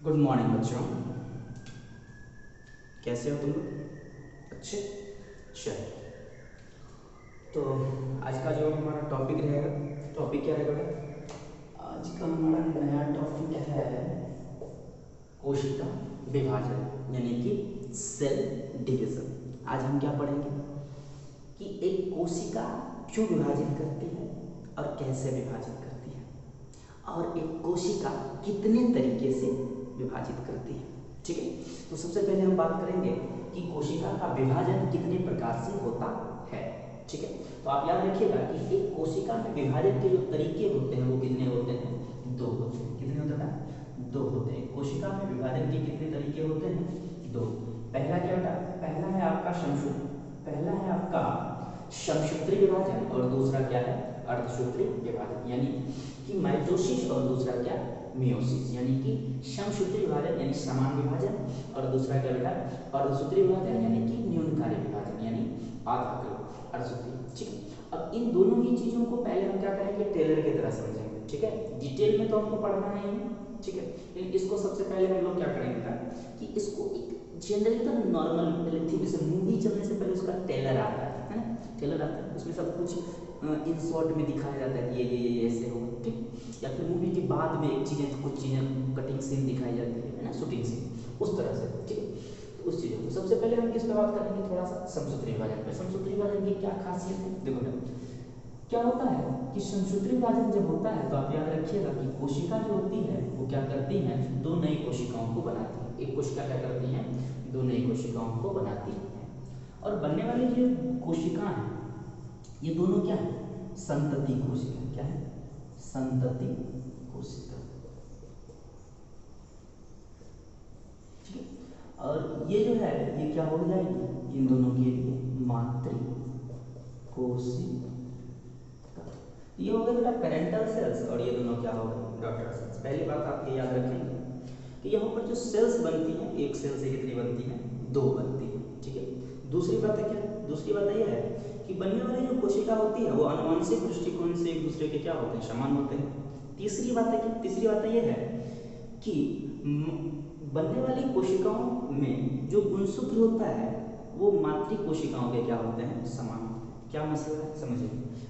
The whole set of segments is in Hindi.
गुड मॉर्निंग बच्चों, कैसे हो तुम लोग? अच्छे। चलो, तो आज का जो हमारा टॉपिक रहेगा, टॉपिक क्या रहेगा बेटा? आज का हमारा नया टॉपिक है कोशिका विभाजन, यानी कि सेल डिवीजन। आज हम क्या पढ़ेंगे कि एक कोशिका क्यों विभाजित करती है और कैसे विभाजित करती है, और एक कोशिका कितने तरीके से विभाजित करती है। ठीक है, तो सबसे पहले हम बात करेंगे कि कोशिका का विभाजन कितने प्रकार से होता है। ठीक है, तो आप याद रखिएगा कि एक कोशिका में विभाजन के जो तरीके होते हैं वो कितने होते हैं? दो होते हैं। कितने होते हैं? दो होते हैं। कोशिका में विभाजन के कितने तरीके होते हैं? दो। पहला क्या होता है? पहला है आपका समसूत्री विभाजन और दूसरा क्या है? अर्धसूत्री विभाजन, यानी कि माइटोसिस और दूसरा क्या? मियोसिस। यानी कि समसूत्री विभाजन यानी समान विभाजन, और दूसरा क्या बेटा? अर्धसूत्री विभाजन यानी कि न्यूनकारी विभाजन, यानी आधा किलो अर्धसूत्री। ठीक है, अब इन दोनों ही चीजों को पहले हम क्या करेंगे? टेलर की तरह समझेंगे। ठीक है, डिटेल में तो हमको पढ़ना है ही। ठीक है, लेकिन इसको सबसे पहले हम लोग क्या करेंगे था कि इसको एक जनरली तो नॉर्मल पहले थी, जैसे मूवी चलने से पहले उसका टेलर आता है ना? टेलर आता है, उसमें सब कुछ इन शॉर्ट में दिखाया जाता है कि ये ऐसे हो। ठीक, या फिर मूवी के बाद में एक चीज़ें कुछ चीज़ें कटिंग सीन दिखाई जाती है ना, शूटिंग सीन, उस तरह से। ठीक है, तो उस चीज़ों को सबसे पहले हम किस पे बात करेंगे? थोड़ा सा समसूत्री विभाजन पे। समसूत्री विभाजन की क्या खासियत है? देखो ना, क्या होता है कि समसूत्री विभाजन जब होता है तो आप याद रखिएगा कि कोशिका जो होती है वो क्या करती है? दो नई कोशिकाओं को बनाती है। एक कोशिका क्या करती है? दो नई कोशिकाओं को बनाती है, और बनने वाली जो कोशिका है ये दोनों क्या है? संतति कोशिका। क्या है? संतति कोशिका। ठीक है, और ये जो है ये क्या हो जाएगी? इन दोनों के लिए मातृ कोशिका। ये हो गए बेटा पेरेंटल सेल्स, और ये दोनों क्या हो गए? Daughter cells. पहली बात आप ये याद रखेंगे कि यहाँ पर जो सेल्स बनती हैं, एक सेल से कितनी बनती हैं? दो बनती हैं। ठीक है, दूसरी बात है क्या? दूसरी बात यह है कि बनने वाली जो कोशिका होती है वो आनुवंशिक दृष्टिकोण से एक दूसरे के क्या होते हैं? समान होते हैं। तीसरी बात है कि तीसरी बात यह है कि बनने वाली कोशिकाओं में जो गुणसूत्र होता है वो मातृ कोशिकाओं के क्या होते हैं? समान होते हैं। क्या मसला है समझिए।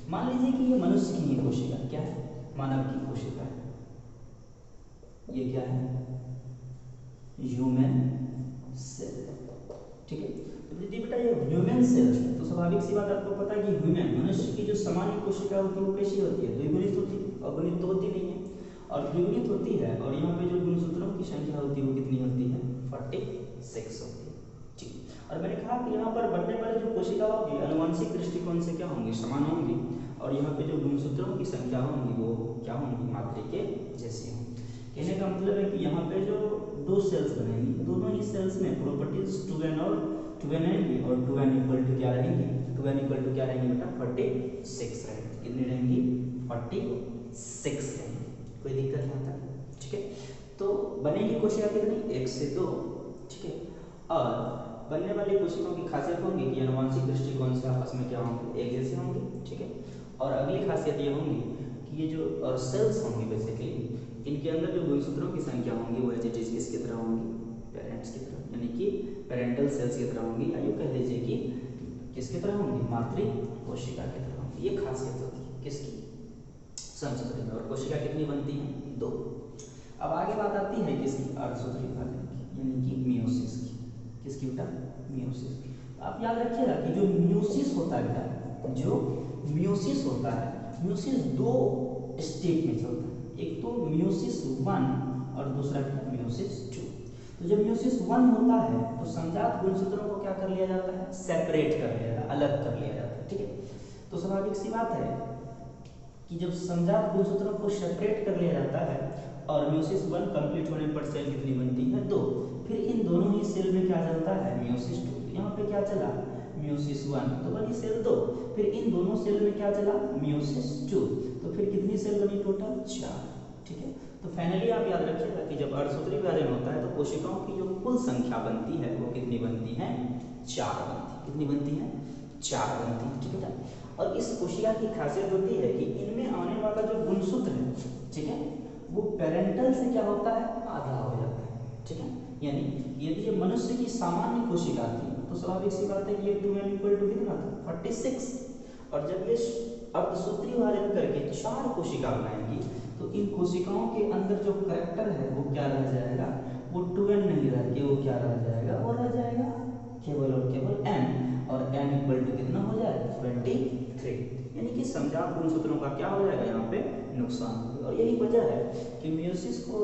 मान लीजिए कि ये मनुष्य की कोशिका क्या है? मानव की कोशिका है। ये क्या है? Human cell. ठीक है, तो यदि बेटा ये ह्यूमन सेल है तो स्वाभाविक सी बात आपको पता है कि ह्यूमन मनुष्य की जो सामान्य कोशिका होती है वो कैसी होती है? द्विगुणित होती है। अगुणित तो होती नहीं है, और द्विगुणित होती है, और यहाँ पे जो गुणसूत्रों की संख्या होती है वो कितनी होती है? 46 होती है। ठीक, और मैंने कहा कि यहाँ पर बनने वाली जो कोशिका होगी आनुवंशिक दृष्टिकोण से क्या होंगी? समान होंगी, और यहाँ पे जो गुणसूत्रों की संख्या होंगी वो क्या होंगी? मातृ के जैसी होंगी। कहने का मतलब है कि यहाँ पे जो दो सेल्स बनेंगी, दोनों ही सेल्स में प्रॉपर्टीज 2n और 2n रहेंगी, और 2n इक्वल टू क्या रहेंगी? 2n इक्वल टू क्या रहेंगी बेटा? 46 रहेंगी। कितनी रहेंगी? 46 रहेंगी। कोई दिक्कत नहीं आता। ठीक है, तो बनेगी कोशिका कितनी? 1 से 2। ठीक है, और बनने वाली कोशिकाओं की खासियत होगी कि आनुवंशिक दृष्टिकोण से आपस में क्या होंगे? एक जैसे होंगे। ठीक है, और अगली खासियत ये होंगी कि ये जो सेल्स होंगी बेसिकली इनके अंदर जो गुणसूत्रों की संख्या होंगी वो एज इट इज किसकी तरह होंगी? पेरेंट्स की तरह, यानी कि पेरेंटल सेल्स की तरह होंगी, या यूँ कह लीजिए कि किसकी तरह होंगी? मातृ कोशिका की तरह होंगी। ये खासियत होती है किसकी? समसूत्री में। और कोशिका कितनी बनती है? दो। अब आगे बात आती है किसकी? अर्धसूत्री विभाजन की, यानी कि मियोसिस की। किसकी बेटा? मियोसिस की। आप याद रखिएगा कि जो मियोसिस होता है बेटा, जो मियोसिस होता है, मियोसिस दो स्टेप में चलता है। एक तो मियोसिस 1 और दूसरा मियोसिस 2। तो जब मियोसिस 1 होता है तो संजात गुणसूत्रों को क्या कर लिया जाता है? सेपरेट कर लिया जाता है, अलग कर लिया जाता है। ठीक है, तो स्वाभाविक सी बात है कि जब संजात गुणसूत्रों को सेपरेट कर लिया जाता है और मियोसिस 1 कंप्लीट होने पर सेल कितनी बनती है? 2। फिर इन दोनों ही सेल में क्या चलता है? मियोसिस 2। यहाँ पे क्या चला? मियोसिस 1, तो बनी सेल 2। फिर इन दोनों सेल में क्या चला? मियोसिस 2। तो फिर कितनी सेल बनी टोटल? 4। ठीक है, तो फाइनली आप याद रखिएगा कि जब अर्धसूत्री विभाजन होता है तो कोशिकाओं की जो कुल संख्या बनती है वो कितनी बनती है? 4 बनती है। कितनी बनती है? 4 बनती है। ठीक है, और इस कोशिका की खासियत होती है कि इनमें आने वाला जो गुणसूत्र है, ठीक है, वो पेरेंटल से क्या होता है? आधा हो जाता है। ठीक है। यानी यदि ये मनुष्य की सामान्य कोशिका थी तो स्वाभाविक सी बात है कि ये 2n इक्वल टू कितना था 46, और जब ये अर्धसूत्री विभाजन करके 4 कोशिका बनाएंगी तो इन कोशिकाओं के अंदर जो करैक्टर है वो क्या रह जाएगा, वो 2n नहीं रह के वो क्या रह जाएगा, वो रह जाएगा केवल और केवल n, और n इक्वल टू कितना हो जाएगा 23। यानी कि समजात गुणसूत्रों का क्या हो जाएगा यहाँ पे नुकसान। और यही वजह है कि मेयोसिस को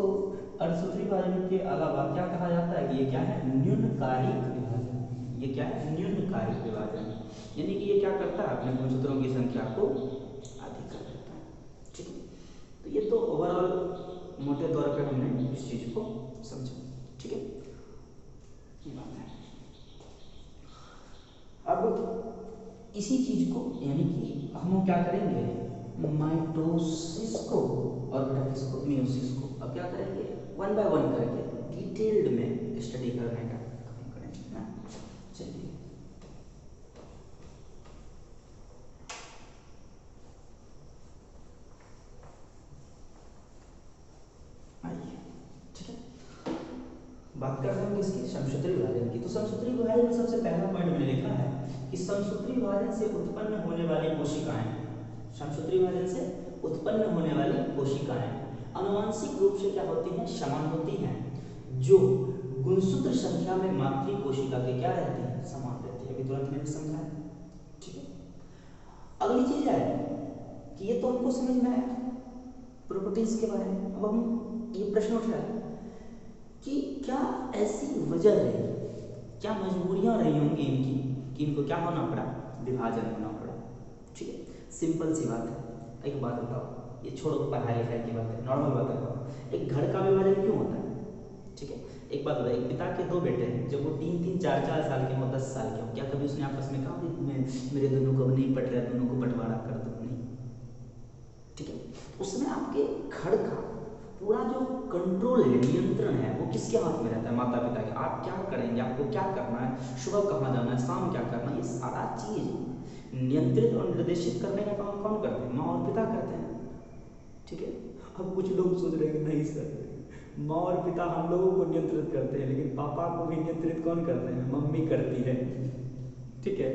अर्धसूत्री विभाजन के अलावा क्या कहा जाता है कि ये क्या है न्यूनकालिक विभाजन। ये क्या है न्यूनकालिक विभाजन, यानी कि ये क्या करता है अपने गुणसूत्रों की संख्या को अधिक कर देता है। ठीक है, तो ये तो ओवरऑल मोटे तौर पे हमने इस चीज को समझा। ठीक है, ये बात है। अब इसी चीज को यानी कि हम क्या करेंगे माइटोसिस को और बेटा किसको मियोसिस को अब क्या करेंगे 1 बाय 1 करके डिटेल्ड में स्टडी करने का काम करेंगे ना। चलिए आइए, ठीक है, बात करते हैं किसकी समसूत्री विभाजन की। तो समसूत्री विभाजन में सबसे पहला पॉइंट मैंने लिखा है कि समसूत्री विभाजन से उत्पन्न होने वाली कोशिकाएं, समसूत्री विभाजन से उत्पन्न होने वाली कोशिकाएं आनुवंशिक रूप से क्या होती हैं समान होती हैं, जो गुणसूत्र संख्या में मातृ कोशिका के क्या रहती है समान रहती है। अभी तुरंत मैंने समझाया। ठीक है, अगली चीज है कि ये तो हमको समझ में आया प्रॉपर्टीज के बारे में। अब हम ये प्रश्न उठ रहा है कि क्या ऐसी वजह रही, क्या मजबूरियां रही होंगी इनकी कि इनको क्या होना पड़ा विभाजन होना पड़ा। ठीक है, सिंपल सी बात है। एक बात बताओ, ये छोड़ो पढ़ाई लिखाई की बात है, नॉर्मल बात बताओ, एक घर का विभाजन क्यों होता है। ठीक है, एक बात बताओ, एक पिता के 2 बेटे हैं, जब वो 3-3, 4-4 साल के हो 10 साल के हो, क्या कभी उसने आपस में कहा मेरे दोनों को नहीं पट रहा, दोनों को बंटवारा कर दो, नहीं। ठीक है, उसमें आपके घर का पूरा जो कंट्रोल है नियंत्रण है वो किसके हाथ में रहता है माता पिता के। आप क्या करेंगे, आपको क्या करना है, सुबह कहाँ जाना है, शाम क्या करना है, ये सारा चीज नियंत्रित और निर्देशित करने का काम कौन करते हैं माँ और पिता करते हैं। ठीक है, अब कुछ लोग सोच रहे हैं नहीं सर माँ और पिता हम लोगों को नियंत्रित करते हैं, लेकिन पापा को भी नियंत्रित कौन करते हैं मम्मी करती है। ठीक है,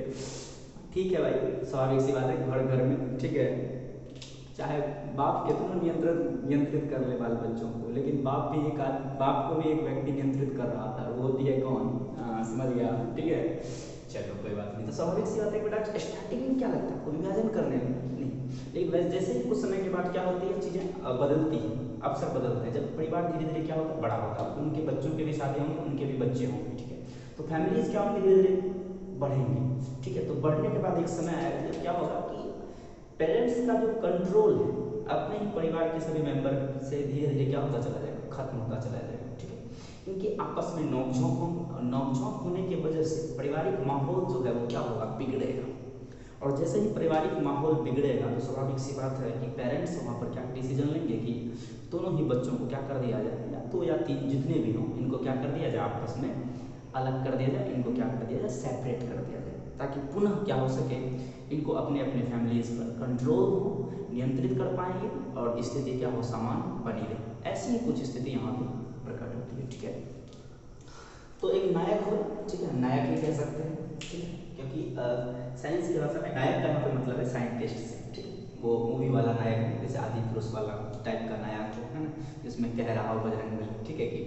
ठीक है भाई, स्वाभाविक सी बात है घर घर में। ठीक है, चाहे बाप कितना नियंत्रित कर ले बाल बच्चों को, लेकिन बाप को भी एक व्यक्ति नियंत्रित कर रहा था, वो होती है कौन, समझ गया। ठीक है, चलो कोई बात नहीं। तो स्वाभाविक सी बात है बेटा स्टार्टिंग में क्या लगता है कोई विभाजन करने में नहीं, लेकिन जैसे ही कुछ समय के बाद क्या होती है चीजें बदलती हैं, अवसर बदलते हैं। जब परिवार धीरे धीरे क्या होता है बड़ा होता है, उनके बच्चों के भी शादी होंगे, उनके भी बच्चे होंगे। ठीक है, तो फैमिलीज क्या होंगी धीरे धीरे बढ़ेंगी। ठीक है, तो बढ़ने के बाद एक समय आएगा जब क्या होगा कि पेरेंट्स का जो कंट्रोल है अपने ही परिवार के सभी मेंबर से धीरे धीरे क्या होता चला जाएगा खत्म होता चला जाएगा। ठीक है, इनके आपस में नोकझोंक होने की वजह से पारिवारिक माहौल जो है वो क्या होगा बिगड़ेगा, और जैसे ही पारिवारिक माहौल बिगड़ेगा तो स्वाभाविक सी बात है कि पेरेंट्स वहाँ पर क्या डिसीजन लेंगे कि दोनों ही बच्चों को क्या कर दिया जाए, या 2 या 3 जितने भी हों इनको क्या कर दिया जाए आपस में अलग कर दिया जाए, इनको क्या कर दिया जाए सेपरेट कर दिया जाए, ताकि पुनः क्या हो सके इनको अपने अपने फैमिलीज पर कंट्रोल हो, नियंत्रित कर पाएंगे और स्थिति क्या हो समान बनी रहे। ऐसी ही कुछ स्थिति यहाँ पर प्रकट होती है। ठीक है, तो एक नायक हो, ठीक है, नायक ही कह सकते हैं। ठीक है, क्योंकि साइंस की भाषा में नायक का यहाँ पे मतलब है साइंटिस्ट से। ठीक है, वो मूवी वाला नायक है, जैसे आदि पुरुष वाला टाइप का नायक है ना, जिसमें कह रहा हो बजरंग बली। ठीक है, कि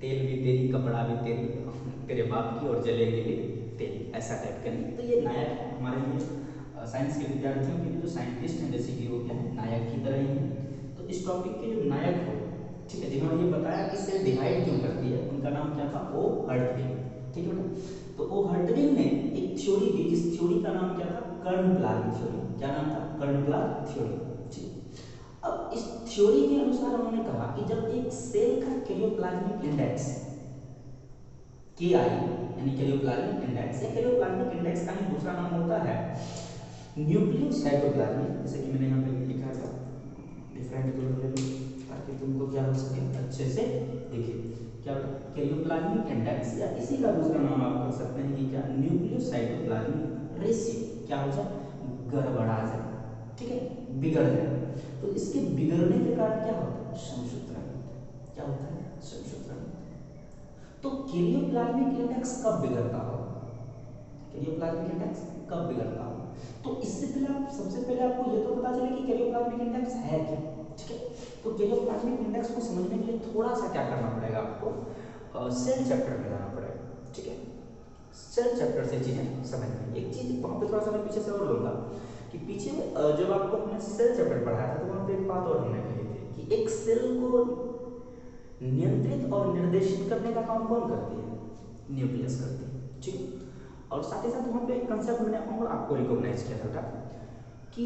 तेल भी तेरी कपड़ा भी तेरी, तेरे बाप की और जलेगी भी तेल, ऐसा टाइप का नहीं। तो ये नायक है हमारे लिए साइंस के विद्यार्थियों के लिए जो साइंटिस्ट हैं जैसे कि वो क्या है नायक की तरह ही है। तो इस टॉपिक के जो नायक हो, ठीक है, जिन्होंने ये बताया कि सेल डिवाइड क्यों करती है, उनका नाम क्या था ओ हर्टविग। ठीक है बेटा, तो ओ हर्टविग ने एक थ्योरी दी जिस थ्योरी का नाम क्या था कर्नब्लाट थ्योरी। क्या नाम था कर्नब्लाट थ्योरी। ठीक, अब इस थ्योरी के अनुसार उन्होंने कहा कि जब एक सेल का कैरियोप्लाज्मिक इंडेक्स KI यानी कैरियोप्लाज्मिक इंडेक्स, या कैरियोप्लाज्मिक इंडेक्स का ही दूसरा नाम होता है न्यूक्लियोसाइटोप्लाज्म, जैसे कि मैंने यहाँ पे लिखा था डिफरेंट कलर ले लो ताकि तुमको क्या हो सके अच्छे से दिखे। क्या कैरियोप्लाज्मिक इंडेक्स, या इसी का दूसरा नाम आप कह सकते हैं कि क्या न्यूक्लियोसाइटोप्लाज्मिक रेशियो क्या हो जाए गड़बड़ा जाए। ठीक है, बिगड़ जाए। तो इसके बिगड़ने के कारण क्या होता है समसूत्रण। क्या होता है समसूत्रण। तो कैरियोप्लाज्मिक इंडेक्स कब बिगड़ता हो, कैरियोप्लाज्मिक इंडेक्स कब बिगड़ता हो? तो इससे पहले सबसे पहले आपको ये तो पता चले कि कैरियोप्लाज्मिक इंडेक्स है क्या, ठीक है। तो कैरियोप्लाज्मिक इंडेक्स को समझने के लिए थोड़ा सा क्या करना पड़ेगा आपको, सेल चैप्टर में जाना पड़ेगा, ठीक है। सेल चैप्टर से चीजें समझनी। एक चीज वहाँ पे थोड़ा सा मैं पीछे से और लूंगा कि पीछे जब आपको हमने सेल चैप्टर पढ़ाया था तो वहाँ पे एक बात और हमने कही थी कि एक सेल को नियंत्रित और निर्देशित करने का काम कौन करती है, न्यूक्लियस करती है, ठीक है। और साथ ही साथ वहाँ पे एक कंसेप्ट मैंने और आपको रिकॉग्नाइज किया था कि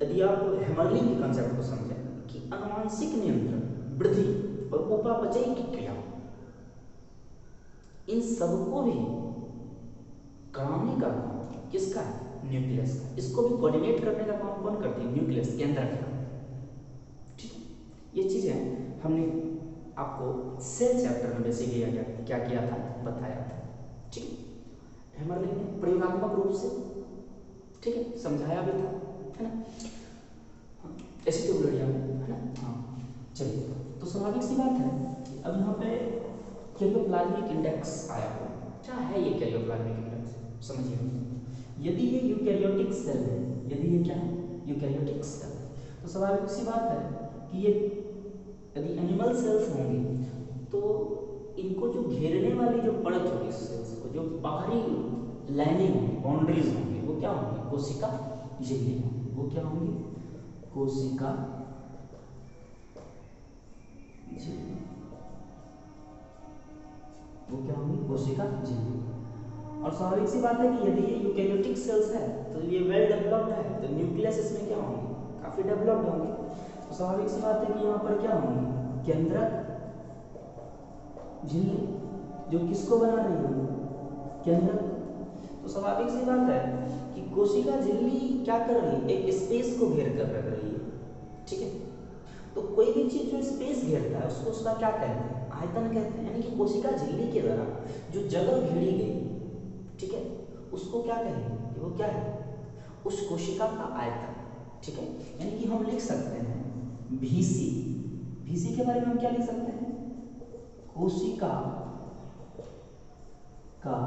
यदि आप हेमरलिंग के कंसेप्ट को समझें कि आनुवांशिक नियंत्रण, वृद्धि और उपापचय की क्रिया, इन सबको भी कराने का काम किसका है, न्यूक्लियस का। इसको भी कोऑर्डिनेट करने का काम कौन करती है, न्यूक्लियस, केंद्रक का, ठीक है। ये चीजें हमने आपको सेल चैप्टर में बेसिकली क्या किया था, बताया था, ठीक है। हेमरलिंग ने प्रयोगात्मक रूप से, ठीक है, समझाया भी था, है ना, एसिटिब्यूलरिया में, है ना, हाँ। चलिए, तो स्वाभाविक सी बात है अब यहाँ पे कैरियोप्लाज्मिक इंडेक्स आया हो, क्या है ये कैरियोप्लाज्मिक इंडेक्स, समझिए। यदि ये यूकैरियोटिक सेल है, यदि ये क्या है, यूकैरियोटिक सेल, तो स्वाभाविक सी बात है कि ये यदि एनिमल सेल्स होंगी तो इनको जो घेरने वाली जो परत होगी सेल्स को, जो बाहरी लाइनिंग होगी, बाउंड्रीज होंगी, वो क्या होंगी, कोशिका झिल्ली होंगी। वो क्या होंगी, कोशिका झिल्ली, वो क्या होंगी, कोशिका झिल्ली। और स्वाभाविक सी बात है कि यदि ये यूकैरियोटिक सेल्स है तो ये वेल डेवलप्ड है, तो न्यूक्लियस इसमें क्या होंगे, काफी डेवलप्ड होंगे। तो स्वाभाविक सी बात है कि यहाँ पर क्या होंगी, केंद्रक झिल्ली, जो किसको बना रही है, केंद्रक। तो स्वाभाविक सी बात है कि कोशिका झिल्ली क्या कर रही है, एक स्पेस को घेर कर रख रही है, ठीक है। तो कोई भी चीज जो स्पेस घेरता है उसको उसका क्या कहते हैं, आयतन कहते हैं। यानी कि कोशिका झिल्ली के द्वारा जो जगह घेरी गई, ठीक है, उसको क्या कहेंगे, वो क्या है, उस कोशिका का आयतन, ठीक है। यानी कि हम लिख सकते हैं VC, VC के बारे में हम क्या लिख सकते हैं, कोशिका का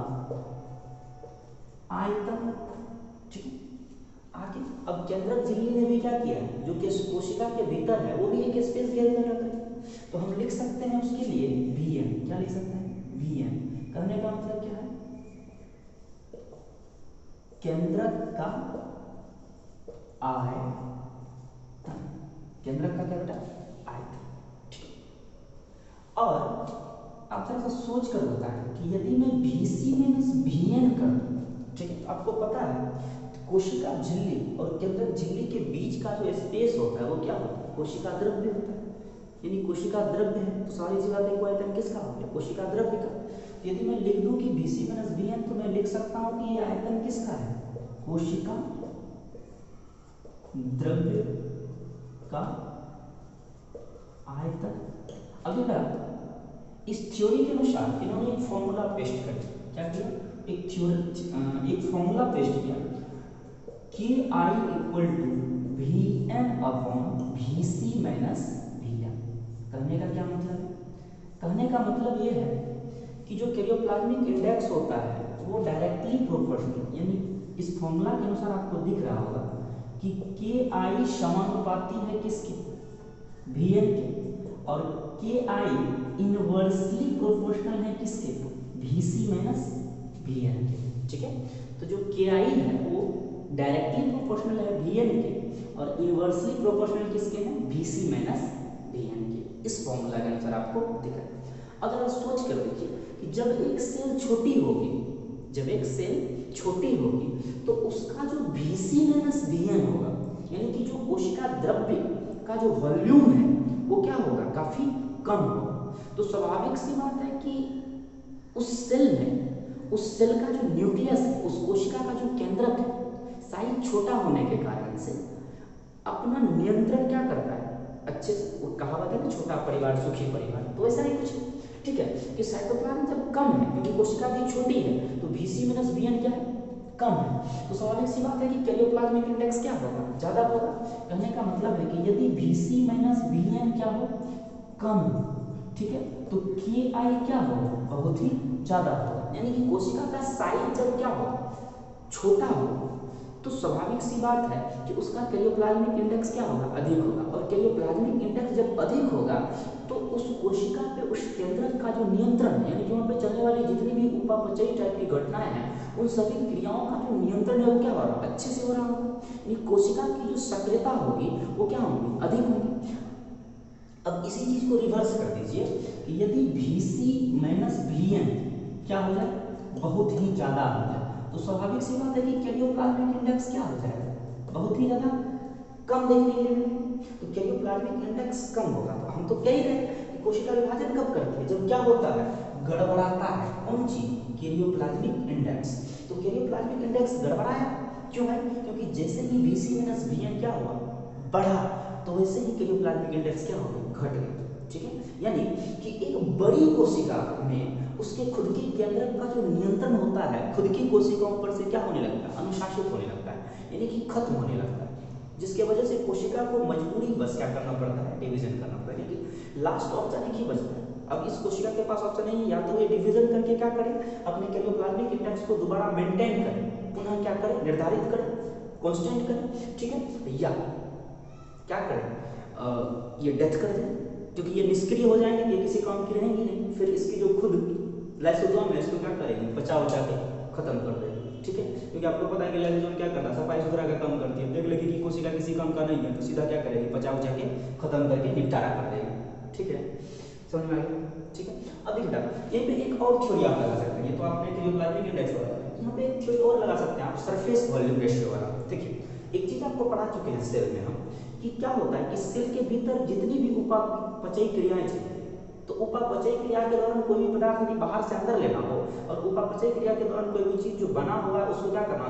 आयतन, ठीक है। आगे अब केंद्रक झिल्ली ने भी क्या किया, जो कि कोशिका के भीतर है वो भी एक स्पेस घेर कर रख रही है, तो हम लिख सकते हैं उसके लिए VM, क्या लिख सकते हैं, VM। कहने का मतलब क्या है, केंद्रक का आयतन, केंद्रक का क्या बेटा, आयतन, ठीक है। और आप थोड़ा सा सोच कर बताएं कि यदि मैं VC माइनस VN कर दूं, ठीक है, तो आपको पता है कोशिका झिल्ली और केंद्रक झिल्ली के बीच का जो स्पेस होता है वो क्या होता है, कोशिका द्रव्य होता है। यानी कोशिका द्रव्य है तो सारी सी बात है, आयतन किसका हो गया, कोशिका द्रव्य का। तो यदि मैं लिख दूं कि VC माइनस VN, तो मैं लिख सकता हूं कि ये आयतन किसका है, कोशिका द्रव्य का आयतन। अब बेटा इस थ्योरी के अनुसार इन्होंने एक फॉर्मूला पेश कर दिया, क्या किया, एक फॉर्मूला पेश किया, KI equal to VN upon VC minus VN। कहने का क्या मतलब है, कहने का मतलब ये है कि जो कैरियोप्लाज्मिक इंडेक्स होता है वो डायरेक्टली प्रोपोर्शनल, यानी इस फॉर्मूला के अनुसार आपको दिख रहा होगा कि KI समानुपाती है किसके, VN के, और KI इनवर्सली प्रोपोर्शनल है किसके, VC माइनस VN के, ठीक है। तो जो KI है वो डायरेक्टली प्रोपोर्शनल है VN के और इनवर्सली प्रोपोर्शनल किसके हैं, VC माइनस VN के। इस फॉर्मूला के अनुसार आपको दिख रहा है। अगर आप सोच कर देखिए कि जब एक सेल छोटी होगी, जब एक सेल छोटी होगी तो उसका जो VC माइनस VN होगा, यानी कि जो कोशिका द्रव्य का जो वॉल्यूम है वो क्या होगा, काफी कम होगा। तो स्वाभाविक सी बात है कि उस सेल में, उस सेल का जो न्यूक्लियस है, उस कोशिका का जो केंद्रक है, साइज छोटा होने के कारण से अपना नियंत्रण क्या करता है, अच्छे से, वो कहावत है ना, छोटा परिवार सुखी परिवार, तो वैसा ही कुछ, ठीक है, कि साइटोप्लाज्म जब कम है क्योंकि कोशिका भी छोटी है तो VC माइनस VN क्या है, कम है। तो स्वाभाविक सी बात है कि कैरियोप्लाज्मिक इंडेक्स क्या होगा, ज्यादा होगा। कहने का मतलब है कि यदि VC माइनस VN क्या हो, कम, ठीक है। तो के आई क्या होगा, बहुत ही ज्यादा होगा, यानी कि कोशिका का साइज जब क्या हो, छोटा हो, तो स्वाभाविक सी बात है कि उसका कैरियोप्लाज्मिक इंडेक्स क्या होगा, अधिक होगा। और कैरियोप्लाज्मिक इंडेक्स जब अधिक होगा तो उस कोशिका पे उस केंद्रक का जो नियंत्रण है, यानी कि वहाँ पे चलने वाली जितनी भी उपापचयी टाइप की घटनाएं हैं, उन सभी क्रियाओं का जो नियंत्रण है वो क्या हो रहा है, अच्छे से हो रहा होगा। यानी कोशिका की जो सक्रियता होगी वो क्या होगी, अधिक होगी। अब इसी चीज को रिवर्स कर दीजिए कि यदि VC माइनस VN क्या हो जाए, बहुत ही ज्यादा हो जाए, तो स्वाभाविक सी बात है कि कैरियोप्लाज्मिक इंडेक्स क्या हो जाएगा, बहुत ही ज्यादा कम देखने के लिए मिलेगा। तो कैरियोप्लाज्मिक इंडेक्स कम होगा, तो हम तो कह ही रहे कि कोशिका विभाजन कब करती है, जब क्या होता है, गड़बड़ाता है। कौन चीज, कैरियोप्लाज्मिक इंडेक्स। तो कैरियोप्लाज्मिक इंडेक्स गड़बड़ाया क्यों है, क्योंकि जैसे ही VC माइनस VN क्या हुआ, बढ़ा, तो वैसे ही कैरियोप्लाज्मिक इंडेक्स क्या होगा, घट गया। ठीक है, यानी कि एक बड़ी कोशिका में उसके खुद के केंद्रक का जो नियंत्रण होता है, खुद की कोशिकाओं पर से क्या होने लगता है, अनुशासित होने लगता है, यानी कि खत्म होने लगता है, जिसके वजह से कोशिका को मजबूरी बस क्या करना पड़ता है, डिवीजन करना पड़ता है, यानी कि लास्ट ऑप्शन एक ही बचता है। अब इस कोशिका के पास ऑप्शन नहीं है, या तो ये डिवीजन करके क्या करे, अपने कैरियोप्लाज्मिक इंडेक्स को दोबारा मेंटेन करे, पुनः क्या करे, निर्धारित करे, कांस्टेंट करे, ठीक है, या क्या करें, ये डेथ कर दें, क्योंकि ये निष्क्रिय हो जाएंगे, ये किसी काम की रहेंगी नहीं, फिर इसकी जो खुद लाइसोसोम है इसको क्या करेगी, बचा बचा के खत्म कर देगी। ठीक है, क्योंकि आपको पता है कि लाइसोसोम क्या करता है, सफाई सुथरा का काम करती है, देख लेगी कि कोशिका किसी काम का नहीं है तो सीधा क्या करेगी, बचा बचा के खत्म करके निपटारा कर देगी। ठीक है, समझ में आ गया। ठीक है, अब देखिए बेटा, यहीं पे एक और थ्योरी आप लगा सकते हैं, ये तो आपने कैरियोप्लाज्मिक इंडेक्स वाला, यहाँ पे एक थ्योरी और लगा सकते हैं आप, सरफेस वॉल्यूम रेशियो वाला। देखिए, एक चीज आपको पढ़ा चुके हैं सेल में हम, कि क्या होता है कि सेल के भीतर जितनी भी उपापचयी क्रियाएं थी, तो उपापचयी क्रिया के दौरान कोई भी पदार्थ यदि बाहर से अंदर लेना हो, और उपापचयी क्रिया के दौरान कोई भी चीज जो बना हुआ है उसको क्या करना,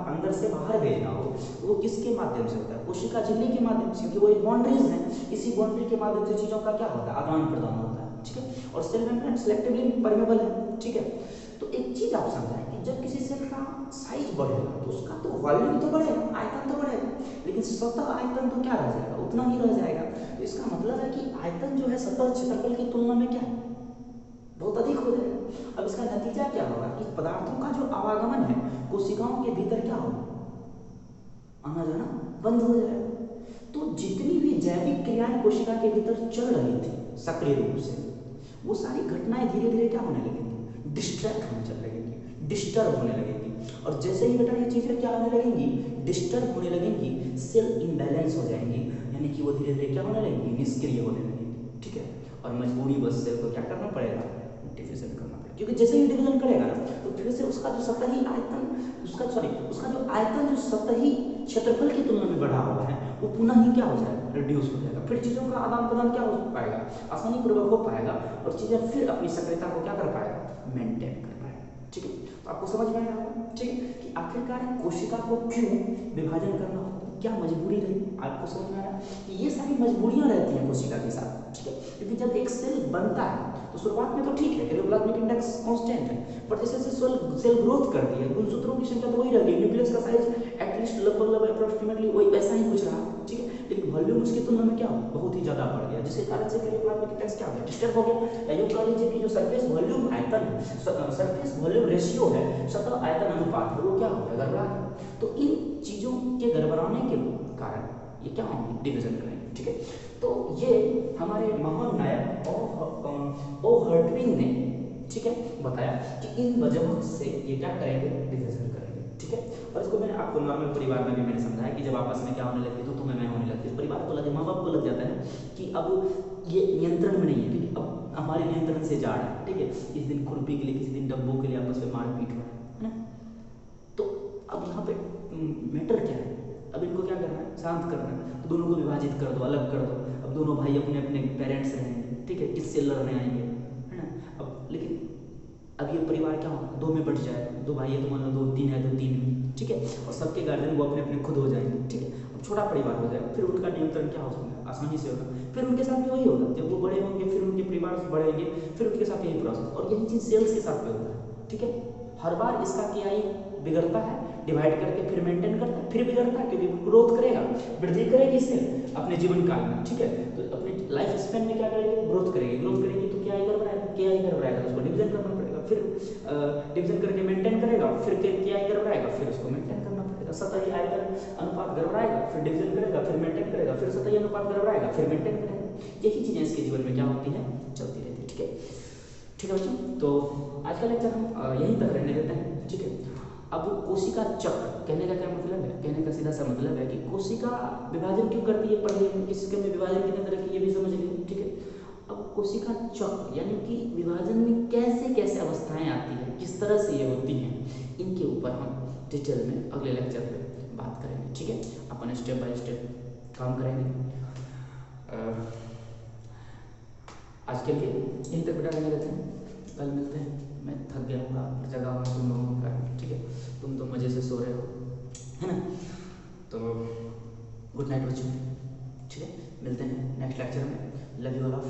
अंदर से बाहर भेजना हो, वो किसके माध्यम से होता है, कोशिका झिल्ली के माध्यम से, क्योंकि वो एक बाउंड्रीज है, इसी बाउंड्री के माध्यम से चीजों का क्या होता है, आदान प्रदान होता है। ठीक है, और सेल मेम्ब्रेन सिलेक्टिवली परमेबल है। ठीक है, तो एक चीज आप समझाएं कि जब किसी सेल का साइज बढ़ेगा तो उसका तो वॉल्यूम तो बढ़ेगा, आयतन तो बढ़ेगा, लेकिन सतह आयतन तो क्या रह जाएगा, उतना ही रह जाएगा। तो इसका मतलब है कि आयतन जो है सतह क्षेत्रफल की तुलना में क्या है, बहुत अधिक हो जाएगा। अब इसका नतीजा क्या होगा कि पदार्थों का जो आवागमन है कोशिकाओं के भीतर क्या होगा, आना जाना बंद हो जाएगा। तो जितनी भी जैविक क्रियाएं कोशिका के भीतर चल रही थी सक्रिय रूप से, वो सारी घटनाएं धीरे धीरे क्या होने लगेंगी, डिस्ट्रैक्ट होने चल लगेंगी, डिस्टर्ब होने लगेंगी। और जैसे ही बेटा ये चीजें क्या होने लगेंगी, डिस्टर्ब होने लगेंगी, सेल इम्बैलेंस हो जाएंगी, यानी कि वो धीरे धीरे क्या होने लगेंगी, निष्क्रिय होने लगेंगी। ठीक है, और मजबूरी बस सेल को क्या करना पड़ेगा, डिवीजन करना पड़ेगा, क्योंकि जैसे ही डिवीजन करेगा ना तो फिर से उसका जो सतही आयतन, उसका जो आयतन जो सतही क्षेत्रफल की तुलना में बढ़ा हुआ है वो पुनः ही क्या हो जाएगा, रिड्यूस हो जाएगा। फिर चीजों का आदान प्रदान क्या हो पाएगा, आसानी पूर्वक हो पाएगा, और चीजें फिर अपनी सक्रियता को क्या कर पाएगा, मेंटेन कर पाएगा। ठीक है, तो आपको समझ में आया, ठीक है, कि आखिरकार कोशिका को क्यों विभाजन करना होता है, क्या मजबूरी रही, आपको समझ में आया कि ये सारी मजबूरियां रहती हैं कोशिका के साथ। ठीक है, क्योंकि जब एक सेल बनता है तो शुरुआत में तो ठीक है, कैरियोप्लाज्मिक इंडेक्स कांस्टेंट है, पर जैसे जैसे सेल ग्रोथ करती है, गुणसूत्रों की संख्या तो वही रहती है, न्यूक्लियस का साइज एटलीस्ट लगभग अप्रोक्सीमेटली वही वैसा ही कुछ रहा। ठीक है, लेकिन वॉल्यूम उसकी तुलना में क्या हो, बहुत ही ज्यादा बढ़ गया, जिसके कारण से कैरियोप्लाज्मिक इंडेक्स क्या हो गया, डिस्टर्ब हो गया। या यूं कह लीजिए कि जो सरफेस वॉल्यूम आयतन, सरफेस वॉल्यूम रेशियो है, सतह आयतन अनुपात है, वो क्या हो गया, गड़बड़ा गया। तो इन चीजों के गड़बड़ाने के कारण ये क्या होंगे, डिवीजन करेंगे। ठीक है, तो ये हमारे महान नायक ओ हर्टविग ने, ठीक है, बताया कि इन वजहों से ये क्या करेंगे, डिवीजन करेंगे। ठीक है, और इसको मैंने आपको नॉर्मल परिवार में भी मैंने समझाया कि जब आपस में क्या होने लगती है तो तुम्हें मैं होने लगती है, परिवार को लगे, माँ बाप को लग जाता है कि अब ये नियंत्रण में नहीं है, क्योंकि अब हमारे नियंत्रण से जा रहा है। ठीक है, इस दिन खुरपी के लिए, किसी दिन डब्बों के लिए आपस में मारपीट हो रहा है ना, तो अब यहाँ पे मैटर क्या है, अब इनको क्या करना है, शांत करना है, तो दोनों को विभाजित कर दो, अलग कर दो। अब दोनों भाई अपने अपने पेरेंट्स रहेंगे, ठीक है, किससे लड़ने आएंगे, है ना। अब लेकिन अब ये परिवार क्या होगा, दो में बट जाए, दो भाई है तो मान लो दो, तीन है तो तीन में, ठीक है, और सबके गार्जियन वो अपने अपने खुद हो जाएंगे। ठीक है, अब छोटा परिवार हो जाएगा, फिर उनका नियंत्रण क्या हो सकता, आसानी से होगा। फिर उनके साथ भी वही होगा, जब वो बड़े होंगे फिर उनके परिवार बढ़ेंगे, फिर उनके साथ यही प्रोसेस, और यही चीज सेल्स के साथ भी होता है। ठीक है, हर बार इसका केआई बिगड़ता है, डिवाइड करके फिर मेंटेन करता है, फिर बिगड़ता है, क्योंकि ग्रोथ करेगा, वृद्धि करेगी सेल अपने जीवन काल में। ठीक है, तो अपने लाइफ स्पेन में क्या करेगी, ग्रोथ करेगी, ग्रोथ करेगी तो डिवीजन करना पड़ेगा, फिर डिवीजन करके मेंटेन करेगा, फिर क्या गड़बड़ाएगा, फिर उसको मेंटेन करना पड़ेगा। सतही आयतन अनुपात गड़बड़ाएगा, फिर डिवीजन करेगा, फिर मेंटेन करेगा, फिर सतही अनुपात गड़बड़ाएगा, फिर मेंटेन करेगा। यही चीजें इसके जीवन में क्या होती है, चलती रहती है। ठीक है, ठीक है बच्चों, तो आज का लेक्चर हम यहीं तक रहने देते हैं। ठीक है, अब कोशिका चक्र कहने का क्या मतलब है, कहने का सीधा सा मतलब है कि कोशिका विभाजन क्यों करती है, पढ़िए इसके में विभाजन कितने तरह की ये भी समझ लीजिए। ठीक है, अब कोशिका चक्र यानी कि विभाजन में कैसे कैसे अवस्थाएं आती है, किस तरह से ये होती हैं, इनके ऊपर हम डिटेल में अगले लेक्चर पे बात करेंगे। ठीक है, अपन स्टेप बाय स्टेप काम करेंगे। आज के लिए यहीं तक बेटा रहने देते हैं, कल मिलते हैं। मैं थक गया हूँ, जगह हूँ तुम लोगों का। ठीक है, तुम तो मज़े से सो रहे हो, है ना, तो गुड नाइट बच्चों। ठीक है, मिलते हैं नेक्स्ट लेक्चर में। Love you all of.